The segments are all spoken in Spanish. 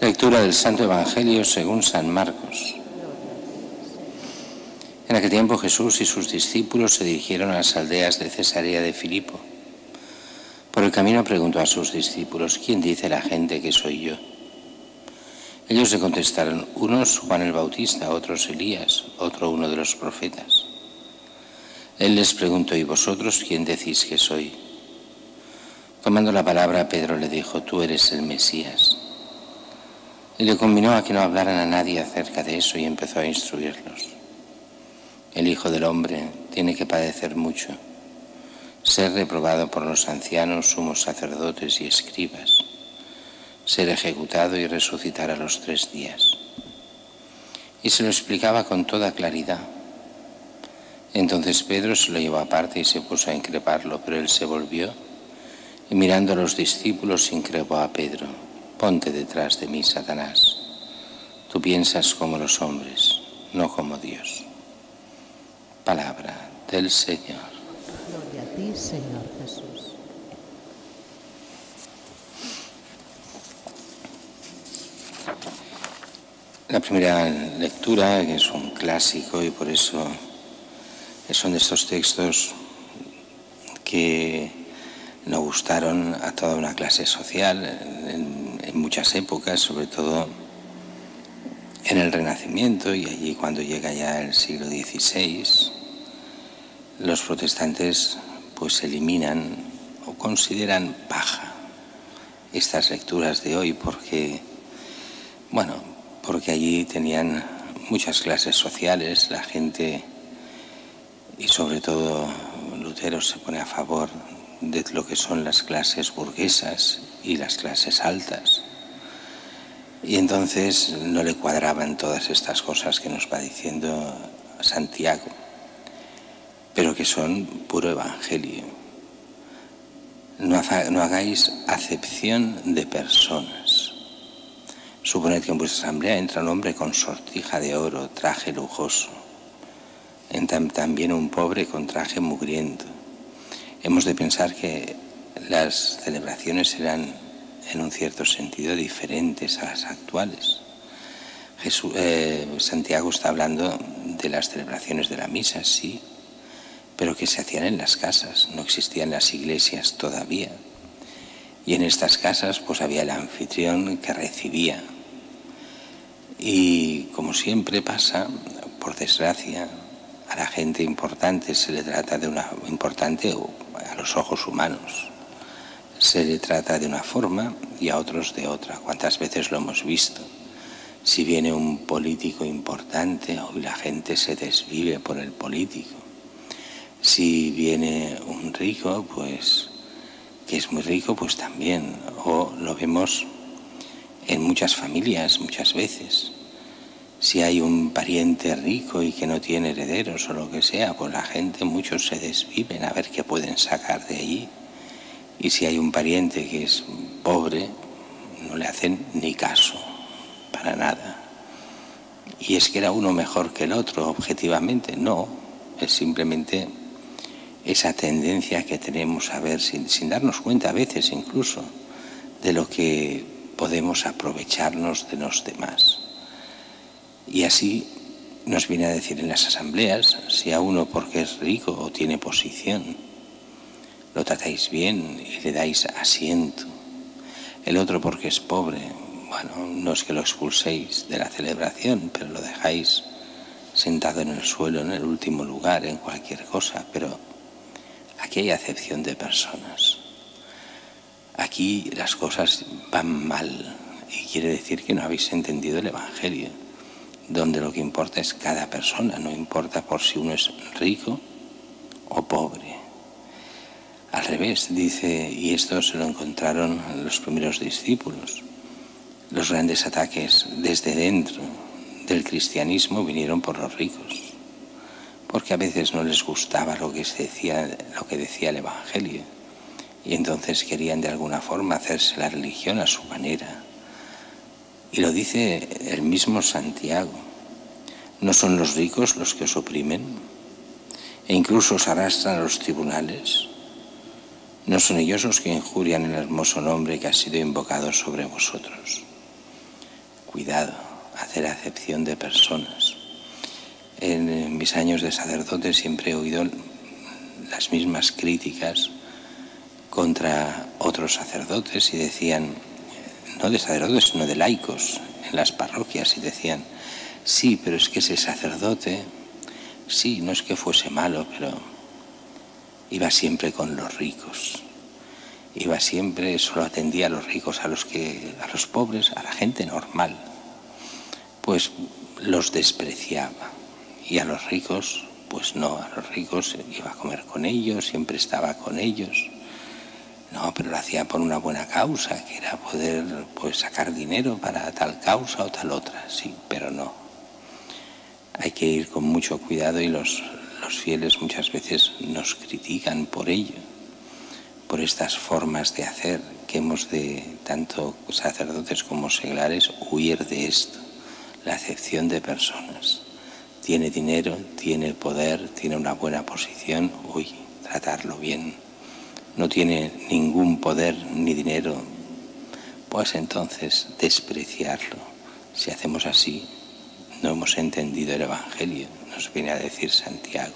Lectura del Santo Evangelio según San Marcos. En aquel tiempo Jesús y sus discípulos se dirigieron a las aldeas de Cesarea de Filipo. Por el camino preguntó a sus discípulos: ¿quién dice la gente que soy yo? Ellos le contestaron: unos Juan el Bautista, otros Elías, otro uno de los profetas. Él les preguntó: ¿y vosotros quién decís que soy? Tomando la palabra, Pedro le dijo: tú eres el Mesías. Y le conminó a que no hablaran a nadie acerca de eso y empezó a instruirlos. El Hijo del Hombre tiene que padecer mucho, ser reprobado por los ancianos, sumos sacerdotes y escribas, ser ejecutado y resucitar a los 3 días. Y se lo explicaba con toda claridad. Entonces Pedro se lo llevó aparte y se puso a increparlo, pero él se volvió y mirando a los discípulos increpó a Pedro: ponte detrás de mí, Satanás. Tú piensas como los hombres, no como Dios. Palabra del Señor. Gloria a ti, Señor Jesús. La primera lectura, que es un clásico y por eso son de estos textos que no gustaron a toda una clase social en muchas épocas, sobre todo en el Renacimiento, y allí cuando llega ya el siglo XVI, los protestantes pues eliminan o consideran paja estas lecturas de hoy porque allí tenían muchas clases sociales, la gente, y sobre todo Lutero se pone a favor de lo que son las clases burguesas y las clases altas. Y entonces no le cuadraban todas estas cosas que nos va diciendo Santiago, pero que son puro evangelio. No hagáis acepción de personas. Suponed que en vuestra asamblea entra un hombre con sortija de oro, traje lujoso. Entra también un pobre con traje mugriento. Hemos de pensar que las celebraciones eran en un cierto sentido diferentes a las actuales. Santiago está hablando de las celebraciones de la misa, sí, pero que se hacían en las casas, no existían las iglesias todavía. Y en estas casas pues había el anfitrión que recibía. Y como siempre pasa, por desgracia, a la gente importante se le trata de una importante a los ojos humanos. Se le trata de una forma y a otros de otra. ¿Cuántas veces lo hemos visto? Si viene un político importante, hoy la gente se desvive por el político. Si viene un rico, pues que es muy rico, pues también. O lo vemos en muchas familias, muchas veces. Si hay un pariente rico y que no tiene herederos o lo que sea, pues la gente, muchos se desviven a ver qué pueden sacar de allí. Y si hay un pariente que es pobre, no le hacen ni caso, para nada. Y es que era uno mejor que el otro, objetivamente, no. Es simplemente esa tendencia que tenemos a ver, sin darnos cuenta a veces incluso, de lo que podemos aprovecharnos de los demás. Y así nos viene a decir en las asambleas, si a uno porque es rico o tiene posición, lo tratáis bien y le dais asiento. El otro porque es pobre, bueno, no es que lo expulséis de la celebración, pero lo dejáis sentado en el suelo, en el último lugar, en cualquier cosa. Pero aquí hay acepción de personas. Aquí las cosas van mal y quiere decir que no habéis entendido el Evangelio, donde lo que importa es cada persona, no importa por si uno es rico o pobre. Al revés, dice, y esto se lo encontraron los primeros discípulos. Los grandes ataques desde dentro del cristianismo vinieron por los ricos, porque a veces no les gustaba lo que decía el Evangelio, y entonces querían de alguna forma hacerse la religión a su manera. Y lo dice el mismo Santiago: ¿no son los ricos los que os oprimen e incluso os arrastran a los tribunales? ¿No son ellos los que injurian el hermoso nombre que ha sido invocado sobre vosotros? cuidado, hacer acepción de personas. En mis años de sacerdote siempre he oído las mismas críticas contra otros sacerdotes y decían, no de sacerdotes sino de laicos en las parroquias, y decían, sí, pero es que ese sacerdote, sí, no es que fuese malo, pero iba siempre con los ricos, iba siempre, solo atendía a los ricos, a los pobres, a la gente normal, pues los despreciaba, y a los ricos, pues no, a los ricos iba a comer con ellos, siempre estaba con ellos. No, pero lo hacía por una buena causa, que era poder pues sacar dinero para tal causa o tal otra, sí, pero no. Hay que ir con mucho cuidado, y los fieles muchas veces nos critican por ello, por estas formas de hacer, que hemos de, tanto sacerdotes como seglares, huir de esto, la acepción de personas. Tiene dinero, tiene poder, tiene una buena posición, tratarlo bien. No tiene ningún poder ni dinero, pues entonces despreciarlo. Si hacemos así, no hemos entendido el Evangelio, nos viene a decir Santiago.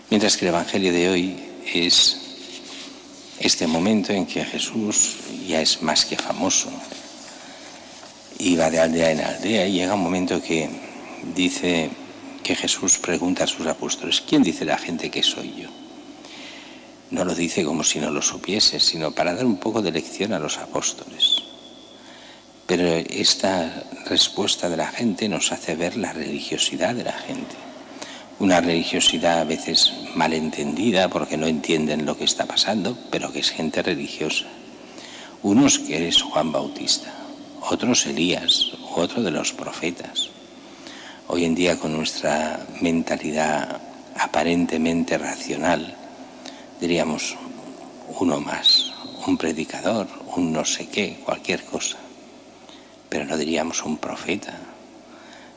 Mientras que el Evangelio de hoy es este momento en que Jesús ya es más que famoso, iba de aldea en aldea, y llega un momento que dice que Jesús pregunta a sus apóstoles, ¿quién dice la gente que soy yo? No lo dice como si no lo supiese, sino para dar un poco de lección a los apóstoles. Pero esta respuesta de la gente nos hace ver la religiosidad de la gente. Una religiosidad a veces malentendida porque no entienden lo que está pasando, pero que es gente religiosa. Unos que es Juan Bautista, otros Elías, u otro de los profetas. Hoy en día, con nuestra mentalidad aparentemente racional, diríamos uno más, un predicador, un no sé qué, cualquier cosa. Pero no diríamos un profeta,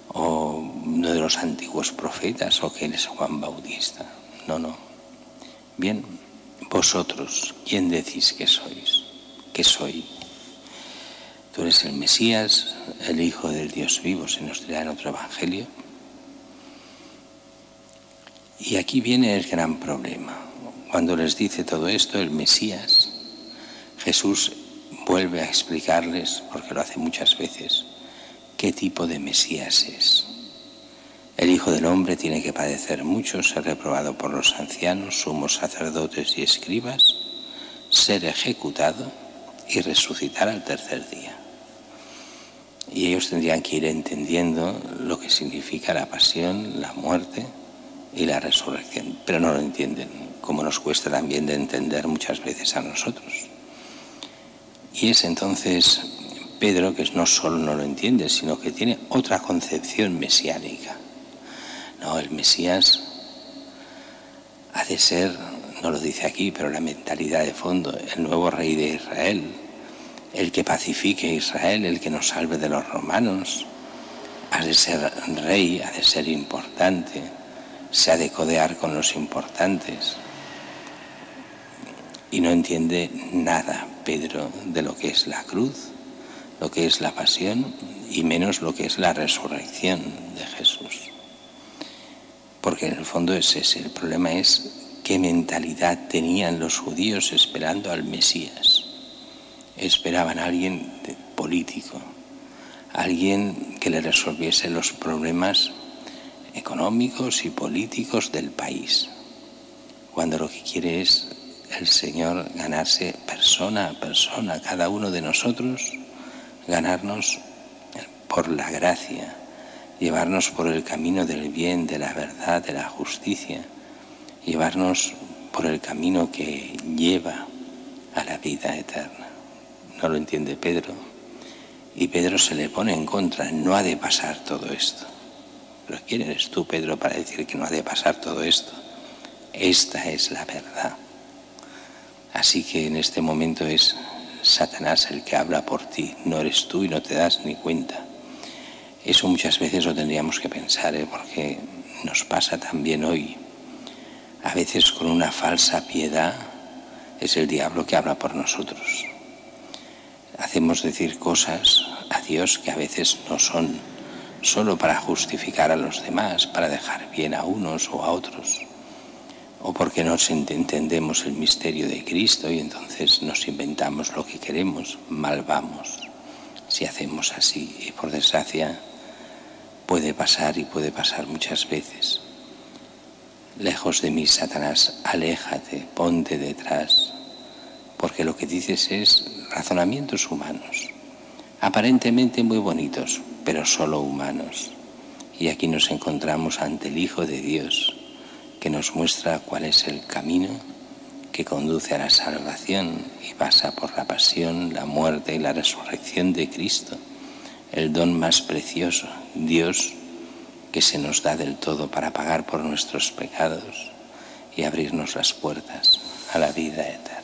o uno de los antiguos profetas, o que él es Juan Bautista. No. Bien, vosotros, ¿quién decís que sois? ¿Qué soy? Tú eres el Mesías, el Hijo del Dios vivo, se nos dirá en otro evangelio. Y aquí viene el gran problema. Cuando les dice todo esto, el Mesías, Jesús vuelve a explicarles, porque lo hace muchas veces, qué tipo de Mesías es. El Hijo del Hombre tiene que padecer mucho, ser reprobado por los ancianos, sumos sacerdotes y escribas, ser ejecutado y resucitar al tercer día. Y ellos tendrían que ir entendiendo lo que significa la pasión, la muerte y la resurrección, pero no lo entienden, como nos cuesta también de entender muchas veces a nosotros. Y es entonces Pedro que no solo no lo entiende, sino que tiene otra concepción mesiánica. No, el Mesías ha de ser, no lo dice aquí, pero la mentalidad de fondo, el nuevo rey de Israel, el que pacifique a Israel, el que nos salve de los romanos. Ha de ser rey, ha de ser importante, se ha de codear con los importantes. Y no entiende nada Pedro de lo que es la cruz, lo que es la pasión, y menos lo que es la resurrección de Jesús. Porque en el fondo es ese, el problema es qué mentalidad tenían los judíos esperando al Mesías. Esperaban a alguien político, alguien que le resolviese los problemas económicos y políticos del país, cuando lo que quiere es el Señor ganarse persona a persona, cada uno de nosotros, ganarnos por la gracia, llevarnos por el camino del bien, de la verdad, de la justicia, llevarnos por el camino que lleva a la vida eterna. No lo entiende Pedro, y Pedro se le pone en contra. No ha de pasar todo esto. Pero ¿quién eres tú, Pedro, para decir que no ha de pasar todo esto? Esta es la verdad. Así que en este momento es Satanás el que habla por ti, no eres tú y no te das ni cuenta. Eso muchas veces lo tendríamos que pensar, porque nos pasa también hoy. A veces con una falsa piedad es el diablo que habla por nosotros. hacemos decir cosas a Dios que a veces no son solo para justificar a los demás, para dejar bien a unos o a otros, o porque no entendemos el misterio de Cristo y entonces nos inventamos lo que queremos. Mal vamos si hacemos así, y por desgracia puede pasar, y puede pasar muchas veces. Lejos de mí, Satanás, aléjate, ponte detrás, porque lo que dices es razonamientos humanos, aparentemente muy bonitos, pero solo humanos. Y aquí nos encontramos ante el Hijo de Dios, que nos muestra cuál es el camino que conduce a la salvación y pasa por la pasión, la muerte y la resurrección de Cristo, el don más precioso, Dios que se nos da del todo para pagar por nuestros pecados y abrirnos las puertas a la vida eterna.